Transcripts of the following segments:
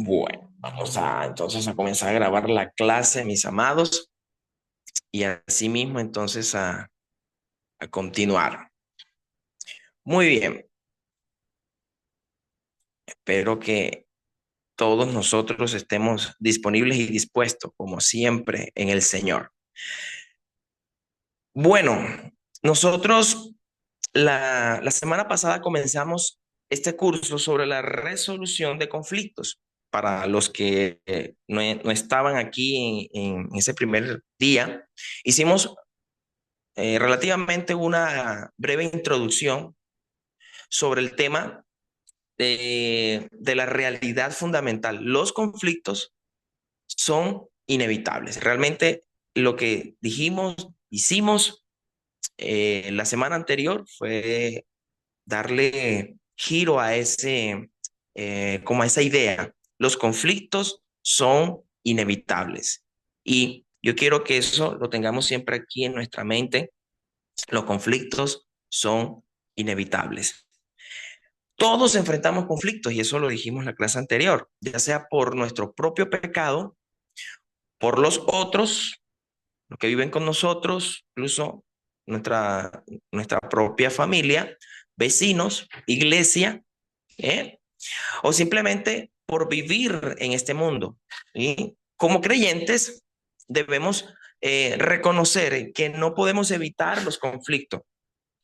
Bueno, vamos a entonces a comenzar a grabar la clase, mis amados, y así mismo entonces a continuar. Muy bien, espero que todos nosotros estemos disponibles y dispuestos, como siempre, en el Señor. Bueno, nosotros la semana pasada comenzamos este curso sobre la resolución de conflictos. Para los que no estaban aquí en ese primer día, hicimos relativamente una breve introducción sobre el tema de la realidad fundamental. Los conflictos son inevitables. Realmente lo que dijimos, hicimos la semana anterior fue darle giro a como a esa idea. Los conflictos son inevitables. Y yo quiero que eso lo tengamos siempre aquí en nuestra mente. Los conflictos son inevitables. Todos enfrentamos conflictos y eso lo dijimos en la clase anterior, ya sea por nuestro propio pecado, por los otros, los que viven con nosotros, incluso nuestra propia familia, vecinos, iglesia, ¿eh? O simplemente por vivir en este mundo. Y como creyentes debemos reconocer que no podemos evitar los conflictos.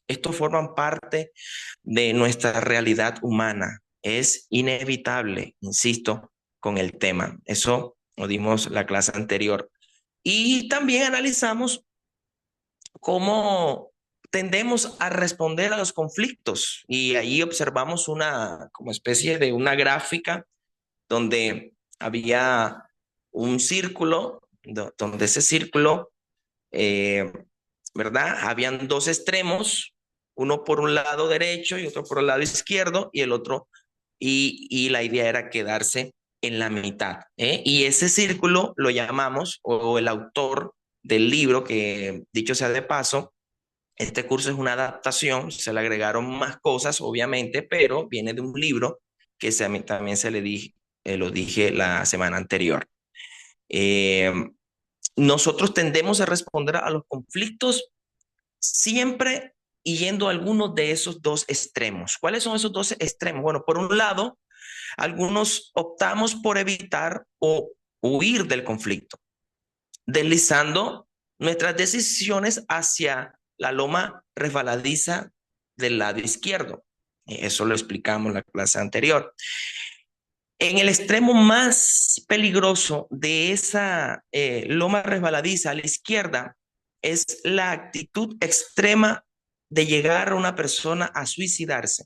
Estos forman parte de nuestra realidad humana. Es inevitable, insisto, con el tema. Eso lo dimos la clase anterior. Y también analizamos cómo tendemos a responder a los conflictos. Y ahí observamos una como especie de una gráfica donde había un círculo, donde ese círculo eh, ¿verdad? Habían dos extremos, uno por un lado derecho y otro por el lado izquierdo, y el otro, y la idea era quedarse en la mitad, ¿eh? Y ese círculo lo llamamos, o el autor del libro, que dicho sea de paso, este curso es una adaptación, se le agregaron más cosas, obviamente, pero viene de un libro que también se le dije, lo dije la semana anterior. Eh, Nosotros tendemos a responder a los conflictos siempre yendo a algunos de esos dos extremos. ¿Cuáles son esos dos extremos? Bueno, por un lado, algunos optamos por evitar o huir del conflicto, deslizando nuestras decisiones hacia la loma resbaladiza del lado izquierdo. Eso lo explicamos en la clase anterior. En el extremo más peligroso de esa loma resbaladiza a la izquierda es la actitud extrema de llegar a una persona a suicidarse.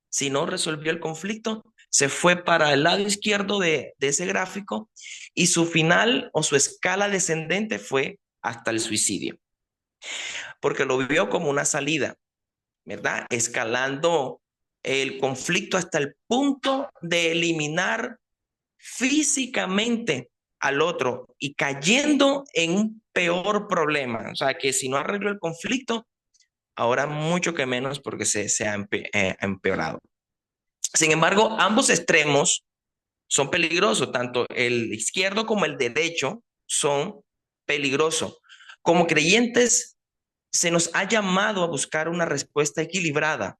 Si no resolvió el conflicto, se fue para el lado izquierdo de ese gráfico y su final o su escala descendente fue hasta el suicidio, porque lo vio como una salida, ¿verdad? Escalando el conflicto hasta el punto de eliminar físicamente al otro y cayendo en un peor problema. O sea, que si no arregló el conflicto, ahora mucho que menos porque se ha empeorado. Sin embargo, ambos extremos son peligrosos, tanto el izquierdo como el derecho son peligrosos. Como creyentes, se nos ha llamado a buscar una respuesta equilibrada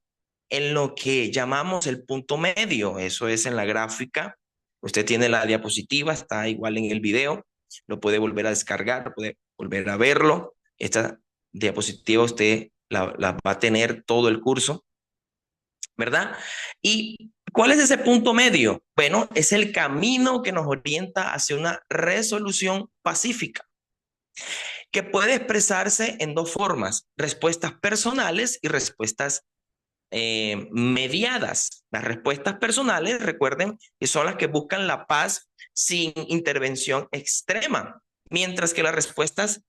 en lo que llamamos el punto medio. Eso es en la gráfica. Usted tiene la diapositiva, está igual en el video, lo puede volver a descargar, puede volver a verlo. Esta diapositiva usted la va a tener todo el curso, ¿verdad? ¿Y cuál es ese punto medio? Bueno, es el camino que nos orienta hacia una resolución pacífica que puede expresarse en dos formas, respuestas personales y respuestas mediadas. Las respuestas personales, recuerden, que son las que buscan la paz sin intervención extrema, mientras que las respuestas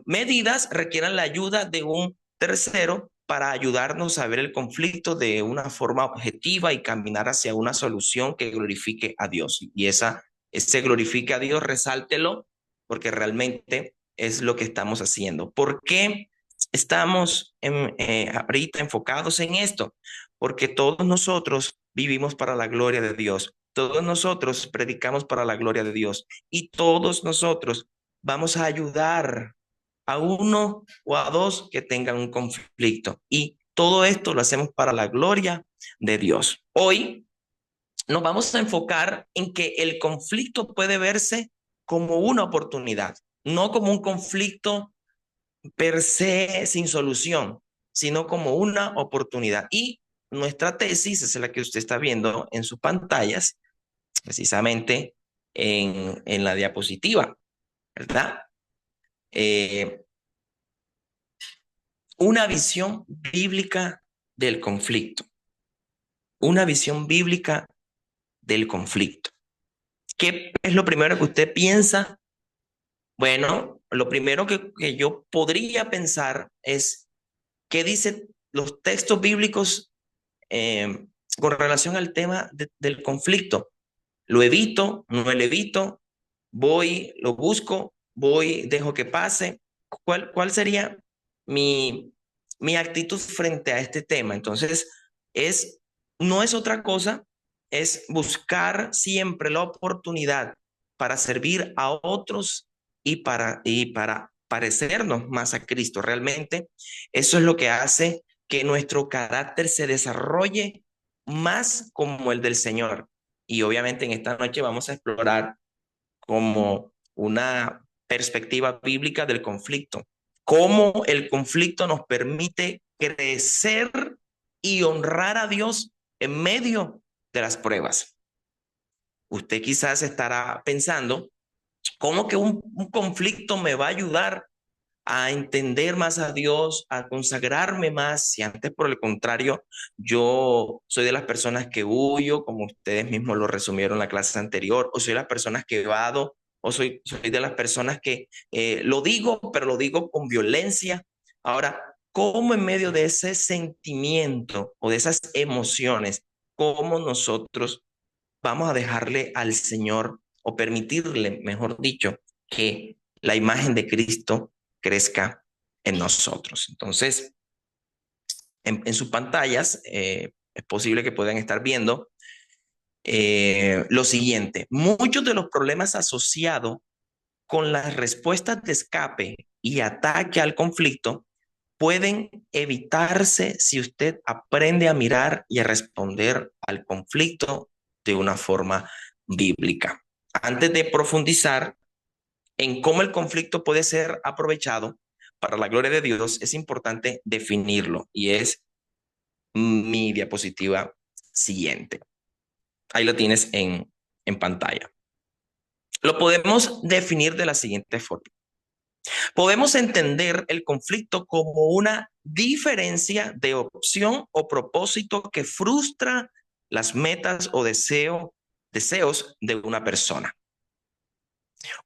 medidas requieren la ayuda de un tercero para ayudarnos a ver el conflicto de una forma objetiva y caminar hacia una solución que glorifique a Dios. Y ese glorifique a Dios, resáltelo, porque realmente es lo que estamos haciendo. ¿Por qué estamos ahorita enfocados en esto? porque todos nosotros vivimos para la gloria de Dios. Todos nosotros predicamos para la gloria de Dios y todos nosotros vamos a ayudar a uno o a dos que tengan un conflicto. Y todo esto lo hacemos para la gloria de Dios. Hoy nos vamos a enfocar en que el conflicto puede verse como una oportunidad, no como un conflicto per se sin solución, sino como una oportunidad. Y nuestra tesis es la que usted está viendo en sus pantallas, precisamente en la diapositiva, ¿verdad? Eh, una visión bíblica del conflicto, una visión bíblica del conflicto. ¿Qué es lo primero que usted piensa? Bueno, lo primero que yo podría pensar es qué dicen los textos bíblicos eh, con relación al tema del conflicto. ¿Lo evito? ¿No lo evito? ¿Voy? ¿Lo busco? ¿Voy? ¿Dejo que pase? ¿Cuál sería mi, mi actitud frente a este tema? Entonces, es, no es otra cosa, es buscar siempre la oportunidad para servir a otros y para parecernos más a Cristo. Realmente, eso es lo que hace que nuestro carácter se desarrolle más como el del Señor. Y obviamente en esta noche vamos a explorar como una perspectiva bíblica del conflicto, cómo el conflicto nos permite crecer y honrar a Dios en medio de las pruebas. Usted quizás estará pensando, ¿cómo que un conflicto me va a ayudar a entender más a Dios, a consagrarme más? Si antes, por el contrario, yo soy de las personas que huyo, como ustedes mismos lo resumieron en la clase anterior, o soy de las personas que evado, o soy de las personas que lo digo, pero lo digo con violencia. Ahora, ¿cómo en medio de ese sentimiento o de esas emociones, cómo nosotros vamos a dejarle al Señor o permitirle, mejor dicho, que la imagen de Cristo crezca en nosotros? Entonces, en sus pantallas es posible que puedan estar viendo lo siguiente. Muchos de los problemas asociados con las respuestas de escape y ataque al conflicto pueden evitarse si usted aprende a mirar y a responder al conflicto de una forma bíblica. Antes de profundizar en cómo el conflicto puede ser aprovechado para la gloria de Dios, es importante definirlo y es mi diapositiva siguiente. Ahí lo tienes en pantalla. Lo podemos definir de la siguiente forma. Podemos entender el conflicto como una diferencia de opción o propósito que frustra las metas o deseos de una persona.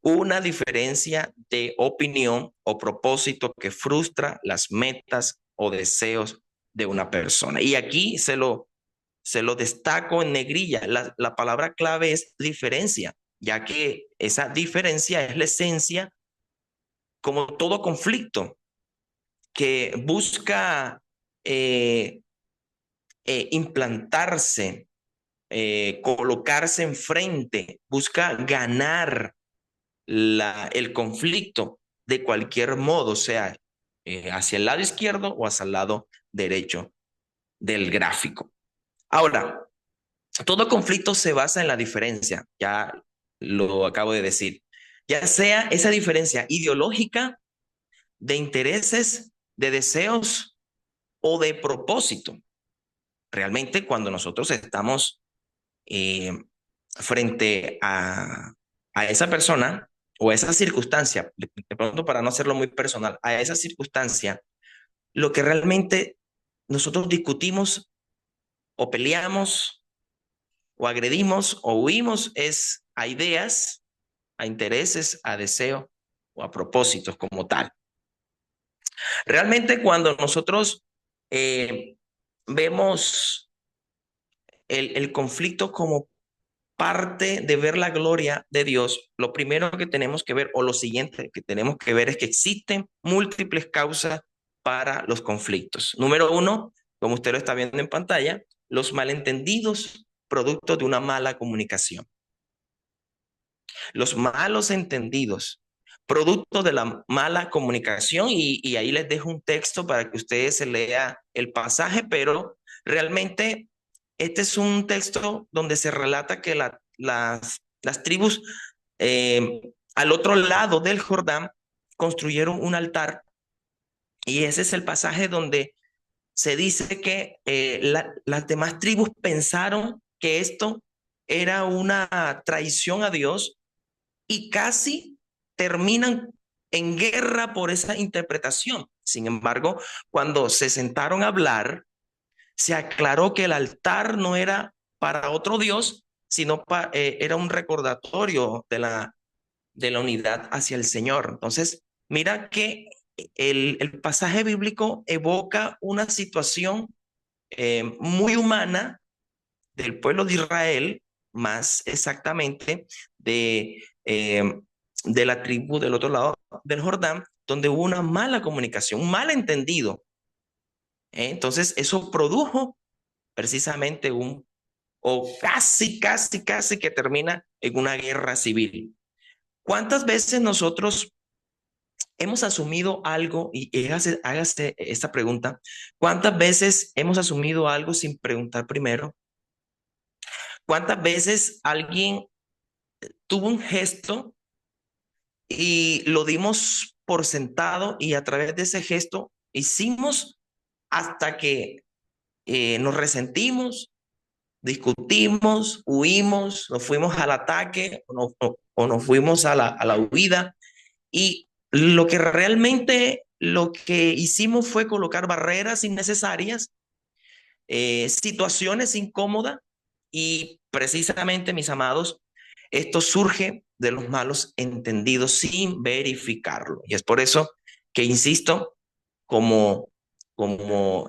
Una diferencia de opinión o propósito que frustra las metas o deseos de una persona. Y aquí se lo destaco en negrilla. La palabra clave es diferencia, ya que esa diferencia es la esencia, como todo conflicto que busca eh, implantarse, colocarse enfrente, busca ganar el conflicto de cualquier modo, sea hacia el lado izquierdo o hacia el lado derecho del gráfico. Ahora, todo conflicto se basa en la diferencia, ya lo acabo de decir, ya sea esa diferencia ideológica, de intereses, de deseos o de propósito. Realmente cuando nosotros estamos eh, frente a esa persona o a esa circunstancia, de pronto para no hacerlo muy personal, a esa circunstancia, lo que realmente nosotros discutimos o peleamos o agredimos o huimos es a ideas, a intereses, a deseo o a propósitos como tal. Realmente cuando nosotros vemos el conflicto como parte de ver la gloria de Dios, lo primero que tenemos que ver, o lo siguiente que tenemos que ver, es que existen múltiples causas para los conflictos. Número uno, como usted lo está viendo en pantalla, los malentendidos producto de una mala comunicación. Los malos entendidos producto de la mala comunicación y ahí les dejo un texto para que ustedes se lea el pasaje, pero realmente este es un texto donde se relata que las tribus eh, al otro lado del Jordán construyeron un altar y ese es el pasaje donde se dice que las demás tribus pensaron que esto era una traición a Dios y casi terminan en guerra por esa interpretación. Sin embargo, cuando se sentaron a hablar, se aclaró que el altar no era para otro Dios, sino era un recordatorio de la unidad hacia el Señor. Entonces, mira que el pasaje bíblico evoca una situación muy humana del pueblo de Israel, más exactamente eh, de la tribu del otro lado del Jordán, donde hubo una mala comunicación, un malentendido. Entonces, eso produjo precisamente o casi que termina en una guerra civil. ¿Cuántas veces nosotros hemos asumido algo, y hágase esta pregunta, cuántas veces hemos asumido algo sin preguntar primero? ¿Cuántas veces alguien tuvo un gesto y lo dimos por sentado y a través de ese gesto hicimos hasta que nos resentimos, discutimos, huimos, nos fuimos al ataque o nos fuimos a la huida y lo que hicimos fue colocar barreras innecesarias, situaciones incómodas y precisamente, mis amados, esto surge de los malos entendidos sin verificarlo. Y es por eso que insisto, como, como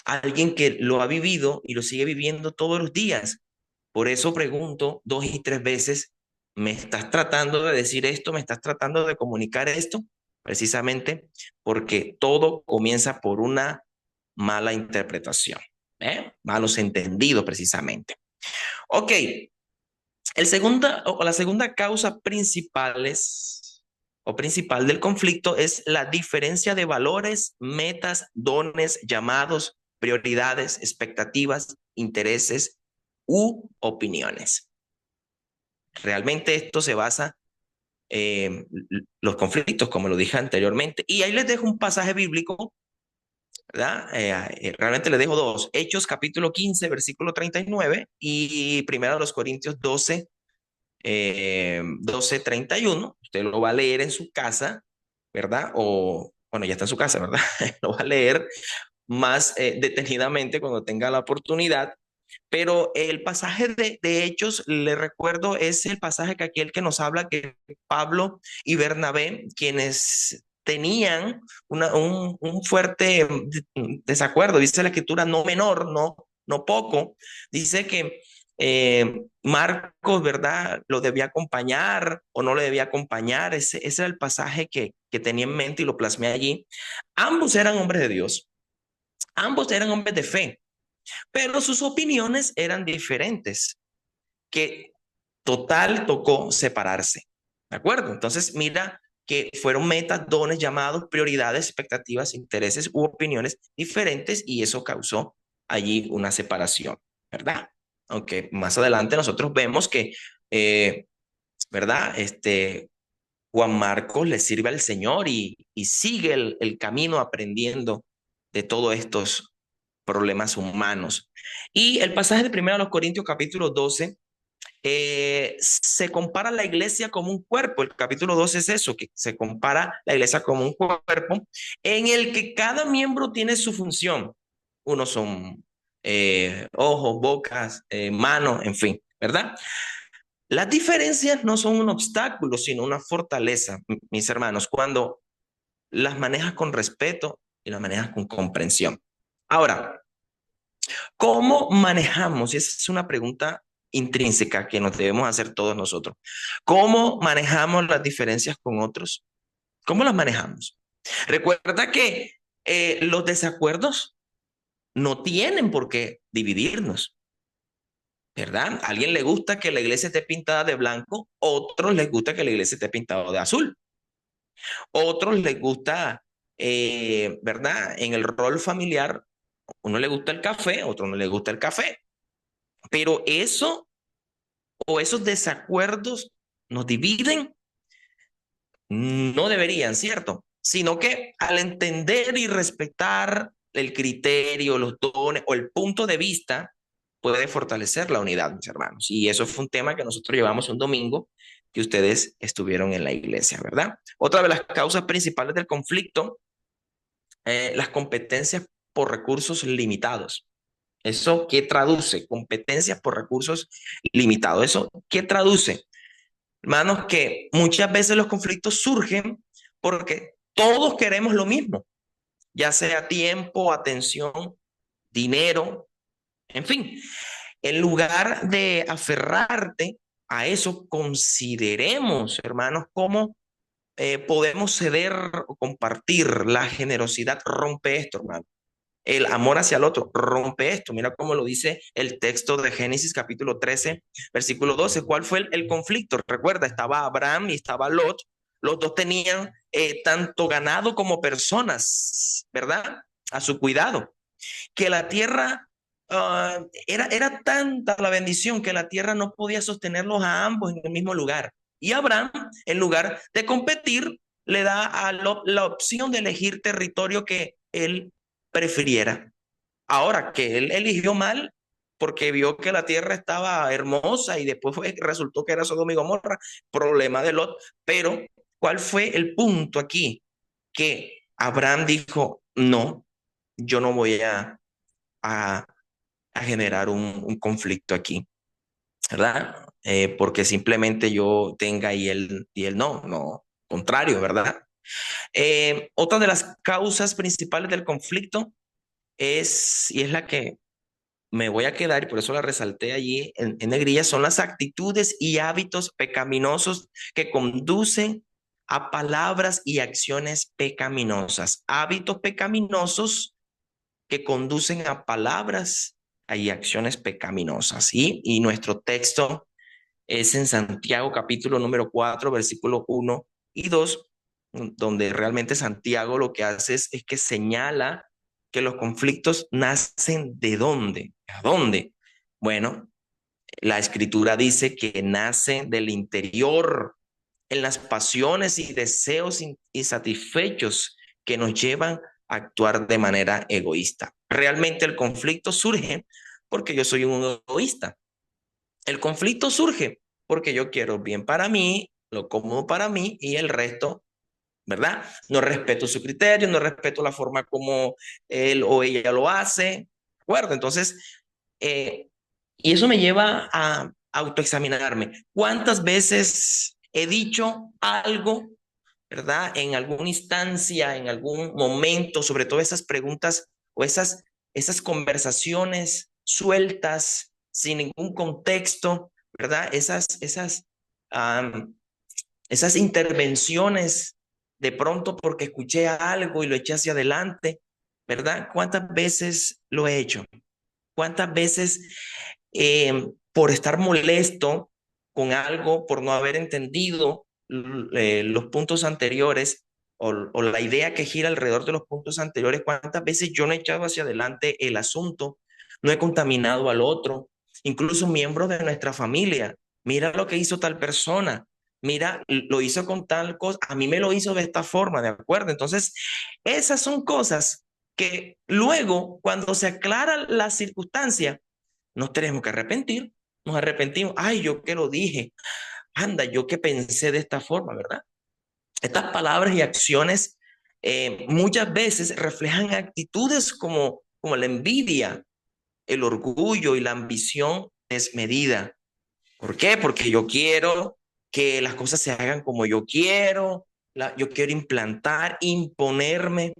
alguien que lo ha vivido y lo sigue viviendo todos los días. Por eso pregunto 2 y 3 veces, ¿me estás tratando de decir esto? ¿Me estás tratando de comunicar esto? Precisamente porque todo comienza por una mala interpretación, malos entendidos precisamente. Ok, la segunda causa principal del conflicto es la diferencia de valores, metas, dones, llamados, prioridades, expectativas, intereses u opiniones. Realmente esto se basa en los conflictos, como lo dije anteriormente. Y ahí les dejo un pasaje bíblico, ¿verdad? Realmente les dejo dos. Hechos capítulo 15, versículo 39 y Primera de los Corintios 12:31. Usted lo va a leer en su casa, ¿verdad? O, bueno, ya está en su casa, ¿verdad? Lo va a leer más detenidamente cuando tenga la oportunidad. Pero el pasaje de Hechos, le recuerdo, es el pasaje que aquel que nos habla que Pablo y Bernabé, quienes tenían un fuerte desacuerdo, dice la escritura, no menor, no poco, dice que Marcos, ¿verdad? Lo debía acompañar o no le debía acompañar, ese era el pasaje que tenía en mente y lo plasmé allí. Ambos eran hombres de Dios, ambos eran hombres de fe, pero sus opiniones eran diferentes, que total tocó separarse. ¿De acuerdo? Entonces, mira que fueron metas, dones, llamados, prioridades, expectativas, intereses u opiniones diferentes y eso causó allí una separación, ¿verdad? Aunque más adelante nosotros vemos que, ¿verdad? Juan Marcos le sirve al Señor y sigue el camino aprendiendo de todos estos problemas humanos. Y el pasaje de 1 Corintios capítulo 12 se compara la iglesia como un cuerpo. El capítulo 12 es eso, que se compara la iglesia como un cuerpo en el que cada miembro tiene su función. Unos son ojos, bocas, manos, en fin, ¿verdad? Las diferencias no son un obstáculo, sino una fortaleza, mis hermanos, cuando las manejas con respeto y las manejas con comprensión. Ahora, ¿cómo manejamos? Y esa es una pregunta intrínseca que nos debemos hacer todos nosotros. ¿Cómo manejamos las diferencias con otros? ¿Cómo las manejamos? Recuerda que los desacuerdos no tienen por qué dividirnos, ¿verdad? A alguien le gusta que la iglesia esté pintada de blanco, otros les gusta que la iglesia esté pintada de azul, otros les gusta, ¿verdad? En el rol familiar, uno le gusta el café, otro no le gusta el café, pero eso o esos desacuerdos nos dividen, no deberían, ¿cierto? Sino que al entender y respetar el criterio, los dones o el punto de vista, puede fortalecer la unidad, mis hermanos. Y eso fue un tema que nosotros llevamos un domingo que ustedes estuvieron en la iglesia, ¿verdad? Otra de las causas principales del conflicto, las competencias por recursos limitados. ¿Eso qué traduce? Competencias por recursos limitados. ¿Eso qué traduce? Hermanos, que muchas veces los conflictos surgen porque todos queremos lo mismo, ya sea tiempo, atención, dinero, en fin. En lugar de aferrarte a eso, consideremos, hermanos, cómo podemos ceder o compartir. La generosidad rompe esto, hermano. El amor hacia el otro rompe esto. Mira cómo lo dice el texto de Génesis capítulo 13, versículo 12. ¿Cuál fue el conflicto? Recuerda, estaba Abraham y estaba Lot. Los dos tenían tanto ganado como personas, ¿verdad? A su cuidado. Que la tierra, era tanta la bendición que la tierra no podía sostenerlos a ambos en el mismo lugar. Y Abraham, en lugar de competir, le da a Lot la opción de elegir territorio que él prefiriera. Ahora, que él eligió mal porque vio que la tierra estaba hermosa y después resultó que era Sodoma y Gomorra, problema de Lot. Pero, ¿cuál fue el punto aquí? Que Abraham dijo, no, yo no voy a, a generar un conflicto aquí, ¿verdad? Porque simplemente yo tenga y él no, no, contrario, ¿verdad? Otra de las causas principales del conflicto y es la que me voy a quedar, y por eso la resalté allí en negrilla, son las actitudes y hábitos pecaminosos que conducen a palabras y acciones pecaminosas. Hábitos pecaminosos que conducen a palabras y acciones pecaminosas. ¿Sí? Y nuestro texto es en Santiago capítulo número 4 versículos 1 y 2, donde realmente Santiago lo que hace es que señala que los conflictos nacen ¿de dónde? ¿A dónde? Bueno, la escritura dice que nacen del interior, en las pasiones y deseos insatisfechos que nos llevan a actuar de manera egoísta. Realmente el conflicto surge porque yo soy un egoísta. El conflicto surge porque yo quiero bien para mí, lo cómodo para mí y el resto, ¿verdad? No respeto su criterio, no respeto la forma como él o ella lo hace, ¿de acuerdo? Entonces, eh, y eso me lleva a autoexaminarme. ¿Cuántas veces he dicho algo, ¿verdad? En alguna instancia, en algún momento, sobre todo esas preguntas o esas conversaciones sueltas, sin ningún contexto, ¿verdad? Um, esas intervenciones de pronto porque escuché algo y lo eché hacia adelante, ¿verdad? ¿Cuántas veces lo he hecho? ¿Cuántas veces por estar molesto con algo, por no haber entendido los puntos anteriores o la idea que gira alrededor de los puntos anteriores, cuántas veces yo no he echado hacia adelante el asunto, no he contaminado al otro, incluso miembros de nuestra familia? Mira lo que hizo tal persona, mira, lo hizo con tal cosa, a mí me lo hizo de esta forma, ¿de acuerdo? Entonces, esas son cosas que luego, cuando se aclara la circunstancia, nos tenemos que arrepentir, nos arrepentimos. Ay, yo que lo dije, anda, yo que pensé de esta forma, ¿verdad? Estas palabras y acciones muchas veces reflejan actitudes como la envidia, el orgullo y la ambición desmedida. ¿Por qué? Porque yo quiero que las cosas se hagan como yo quiero, yo quiero implantar, imponerme.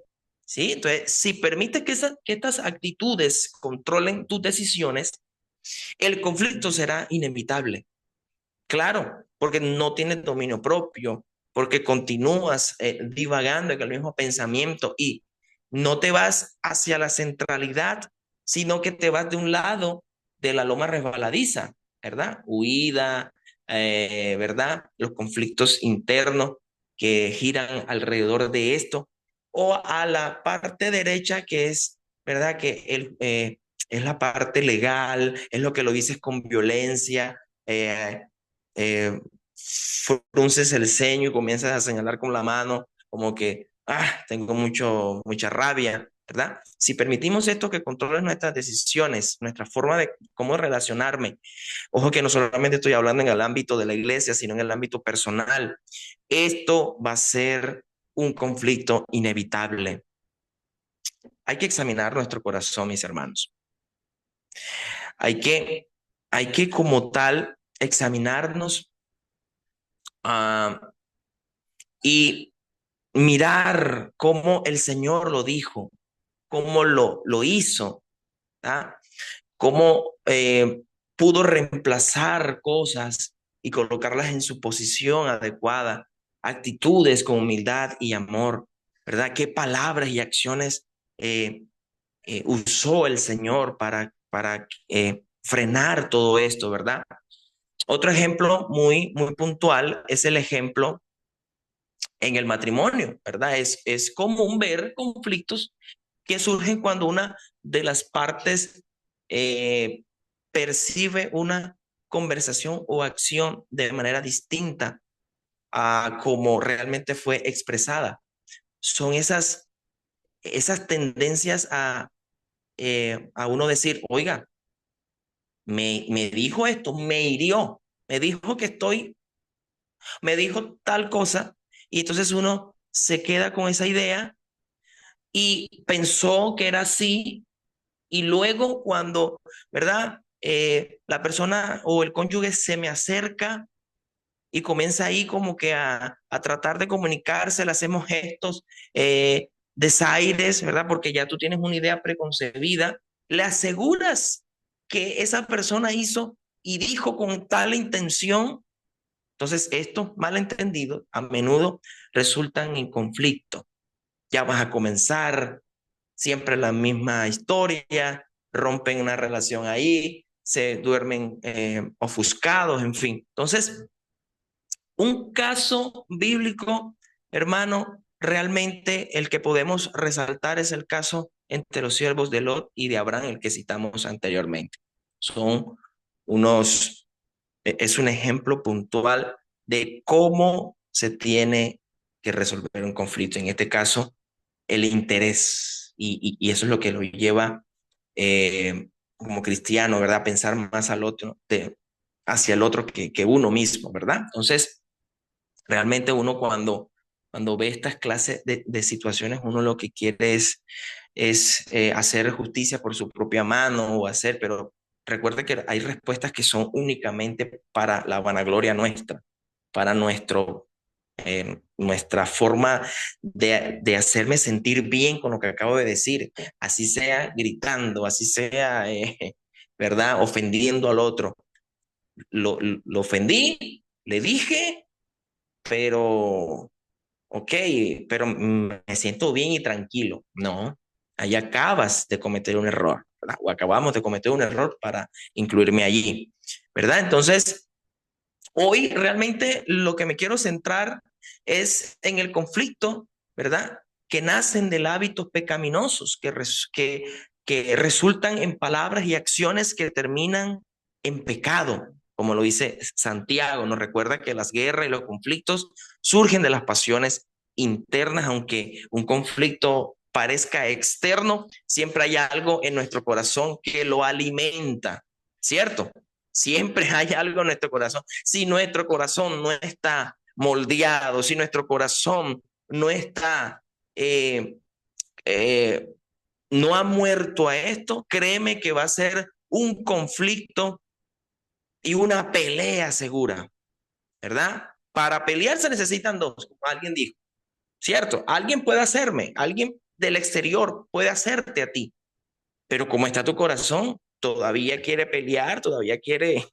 ¿Sí? Entonces, si permites que estas actitudes controlen tus decisiones, el conflicto será inevitable. Claro, porque no tienes dominio propio, porque continúas divagando en el mismo pensamiento y no te vas hacia la centralidad sino que te vas de un lado de la loma resbaladiza, ¿verdad? Huida, ¿verdad? Los conflictos internos que giran alrededor de esto, o a la parte derecha que es, ¿verdad? Es la parte legal, es lo que lo dices con violencia, eh, frunces el ceño y comienzas a señalar con la mano como que, tengo mucha rabia, ¿verdad? Si permitimos esto que controle nuestras decisiones, nuestra forma de cómo relacionarme, ojo que no solamente estoy hablando en el ámbito de la iglesia, sino en el ámbito personal, esto va a ser un conflicto inevitable. Hay que examinar nuestro corazón, mis hermanos. Hay que, hay que como tal examinarnos uh, y mirar cómo el Señor lo dijo, cómo lo hizo, ¿ah? Cómo pudo reemplazar cosas y colocarlas en su posición adecuada, actitudes con humildad y amor, ¿verdad? ¿Qué palabras y acciones usó el Señor para frenar todo esto, ¿verdad? Otro ejemplo muy puntual es el ejemplo en el matrimonio, ¿verdad? Es común ver conflictos que surgen cuando una de las partes eh, percibe una conversación o acción de manera distinta a como realmente fue expresada. Son esas tendencias a uno decir, oiga, me dijo esto, me hirió, me dijo que me dijo tal cosa, y entonces uno se queda con esa idea y pensó que era así, y luego cuando, ¿verdad? La persona o el cónyuge se me acerca y comienza ahí como que a tratar de comunicarse, le hacemos gestos, desaires, ¿verdad? Porque ya tú tienes una idea preconcebida, le aseguras que esa persona hizo y dijo con tal intención. Entonces, estos malentendidos a menudo resultan en conflicto. Ya vas a comenzar siempre la misma historia, rompen una relación ahí, se duermen ofuscados, en fin. Entonces, un caso bíblico, hermano, realmente el que podemos resaltar es el caso entre los siervos de Lot y de Abraham, el que citamos anteriormente. Son es un ejemplo puntual de cómo se tiene que resolver un conflicto. En este caso, el interés. Y eso es lo que lo lleva como cristiano, ¿verdad? A pensar más al otro, hacia el otro que uno mismo, ¿verdad? Entonces, realmente uno cuando ve estas clases de situaciones, uno lo que quiere es hacer justicia por su propia mano o hacer, pero recuerde que hay respuestas que son únicamente para la vanagloria nuestra, para nuestra forma de hacerme sentir bien con lo que acabo de decir, así sea gritando, así sea, ¿verdad? Ofendiendo al otro. Lo ofendí, le dije, pero, ok, pero me siento bien y tranquilo. No, ahí acabas de cometer un error, ¿verdad? O acabamos de cometer un error para incluirme allí, ¿verdad? Entonces, hoy realmente lo que me quiero centrar es en el conflicto, ¿verdad? Que nacen de hábitos pecaminosos, que resultan en palabras y acciones que terminan en pecado, como lo dice Santiago. Nos recuerda que las guerras y los conflictos surgen de las pasiones internas, aunque un conflicto parezca externo, siempre hay algo en nuestro corazón que lo alimenta, ¿cierto? Siempre hay algo en nuestro corazón. Si nuestro corazón no está moldeado, si nuestro corazón no está, eh, eh, no ha muerto a esto, créeme que va a ser un conflicto y una pelea segura, ¿verdad? Para pelear se necesitan dos, como alguien dijo, ¿cierto? Alguien puede hacerme, alguien del exterior puede hacerte a ti, pero ¿cómo está tu corazón? Todavía quiere pelear, todavía quiere,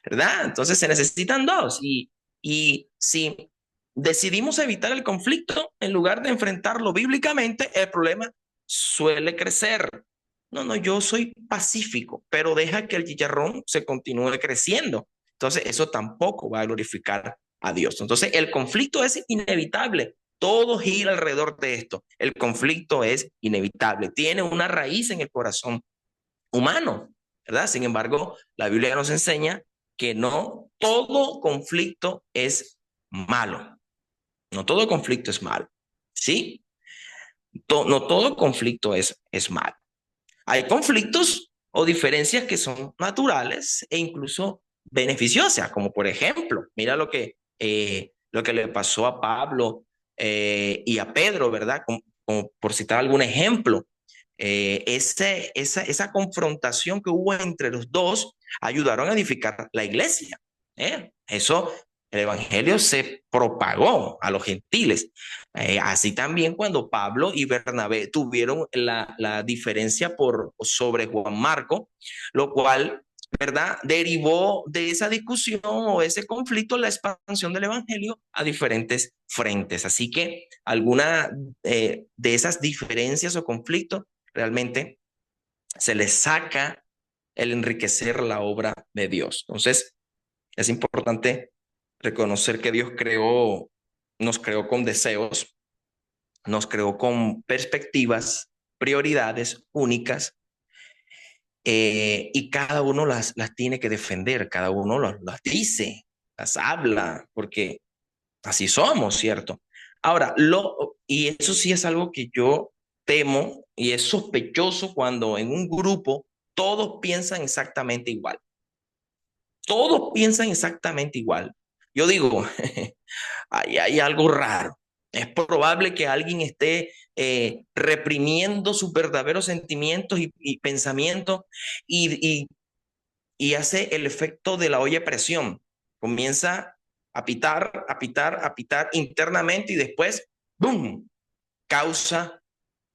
¿verdad? Entonces se necesitan dos. Y si decidimos evitar el conflicto en lugar de enfrentarlo bíblicamente, el problema suele crecer. No, no, yo soy pacífico, pero deja que el chicharrón se continúe creciendo. Entonces, eso tampoco va a glorificar a Dios. Entonces, el conflicto es inevitable. Todo gira alrededor de esto. El conflicto es inevitable. Tiene una raíz en el corazón humano, ¿verdad? Sin embargo, la Biblia nos enseña que no todo conflicto es malo. No todo conflicto es malo. ¿Sí? No todo conflicto es malo. Hay conflictos o diferencias que son naturales e incluso beneficiosas, como por ejemplo, mira lo que le pasó a Pablo y a Pedro, ¿verdad? Como por citar algún ejemplo. Esa confrontación que hubo entre los dos ayudaron a edificar la iglesia. Eso, el evangelio se propagó a los gentiles. Así también cuando Pablo y Bernabé tuvieron la diferencia sobre Juan Marco, lo cual, ¿verdad? Derivó de esa discusión o ese conflicto la expansión del evangelio a diferentes frentes. Así que alguna de esas diferencias o conflictos realmente se le saca el enriquecer la obra de Dios. Entonces, es importante reconocer que Dios nos creó con deseos, nos creó con perspectivas, prioridades únicas, y cada uno las tiene que defender, cada uno las dice, las habla, porque así somos, ¿cierto? Ahora, y eso sí es algo que yo temo y es sospechoso cuando en un grupo todos piensan exactamente igual. Todos piensan exactamente igual. Yo digo, ahí hay algo raro. Es probable que alguien esté reprimiendo sus verdaderos sentimientos y pensamientos y, y, y hace el efecto de la olla de presión. Comienza a pitar, a pitar, a pitar internamente y después, ¡boom!, causa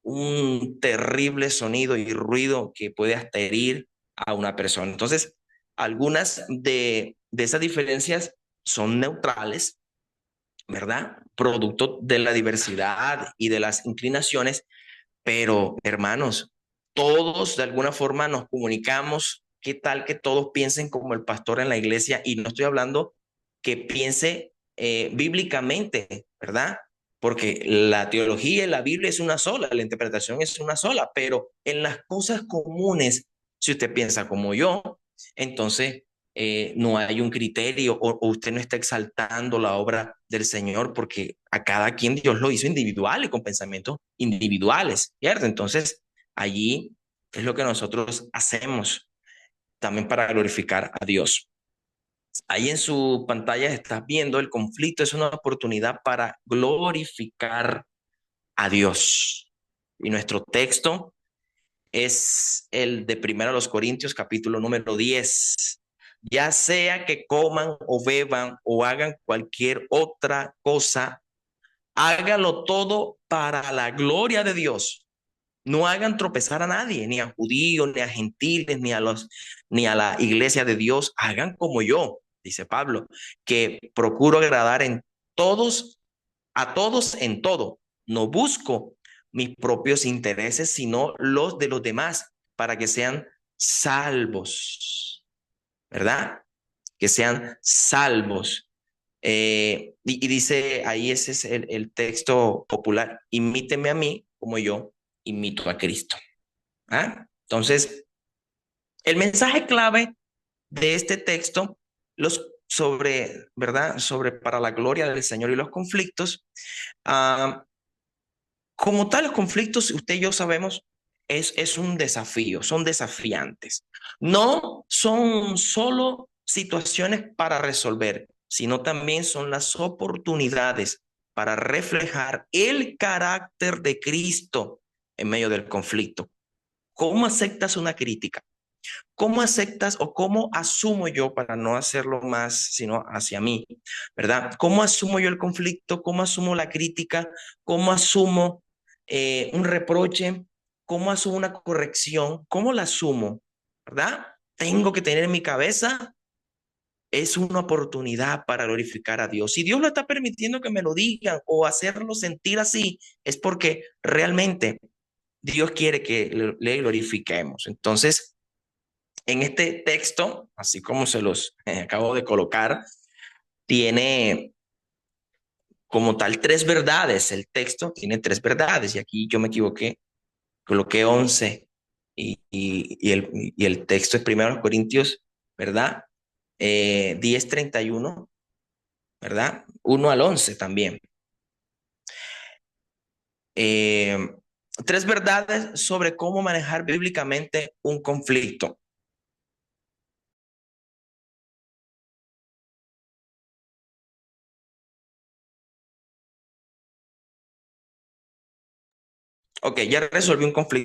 un terrible sonido y ruido que puede hasta herir a una persona. Entonces, algunas de esas diferencias son neutrales, ¿verdad? Producto de la diversidad y de las inclinaciones, pero hermanos, todos de alguna forma nos comunicamos. ¿Qué tal que todos piensen como el pastor en la iglesia? Y no estoy hablando que piense bíblicamente, ¿verdad? Porque la teología y la Biblia es una sola, la interpretación es una sola, pero en las cosas comunes, si usted piensa como yo, entonces no hay un criterio o usted no está exaltando la obra del Señor porque a cada quien Dios lo hizo individual y con pensamientos individuales, ¿cierto? Entonces, allí es lo que nosotros hacemos también para glorificar a Dios. Ahí en su pantalla estás viendo el conflicto es una oportunidad para glorificar a Dios. Y nuestro texto es el de 1 Corintios, capítulo número 10. Ya sea que coman o beban o hagan cualquier otra cosa, hágalo todo para la gloria de Dios. No hagan tropezar a nadie, ni a judíos, ni a gentiles, ni a la iglesia de Dios. Hagan como yo, dice Pablo, que procuro agradar a todos en todo. No busco mis propios intereses, sino los de los demás, para que sean salvos, ¿verdad? Que sean salvos. Y dice ahí, ese es el texto popular, imíteme a mí como yo imito a Cristo. ¿Ah? Entonces, el mensaje clave de este texto, ¿verdad? Sobre para la gloria del Señor y los conflictos, ah, como tal, los conflictos, usted y yo sabemos, es un desafío, son desafiantes. No son solo situaciones para resolver, sino también son las oportunidades para reflejar el carácter de Cristo en medio del conflicto. ¿Cómo aceptas una crítica? ¿Cómo aceptas o cómo asumo yo, para no hacerlo más, sino hacia mí, ¿verdad? ¿Cómo asumo yo el conflicto? ¿Cómo asumo la crítica? ¿Cómo asumo un reproche? ¿Cómo asumo una corrección? ¿Cómo la asumo? ¿Verdad? Tengo que tener en mi cabeza, es una oportunidad para glorificar a Dios. Si Dios lo está permitiendo que me lo digan o hacerlo sentir así, es porque realmente Dios quiere que le glorifiquemos. Entonces, en este texto, así como se los acabo de colocar, tiene como tal tres verdades. El texto tiene tres verdades y aquí yo me equivoqué, coloqué 11 y el texto es 1 Corintios, ¿verdad? 10:31, ¿verdad? 1 al 11 también. Eh, Tres verdades sobre cómo manejar bíblicamente un conflicto. Ok, ya resolví un conflicto.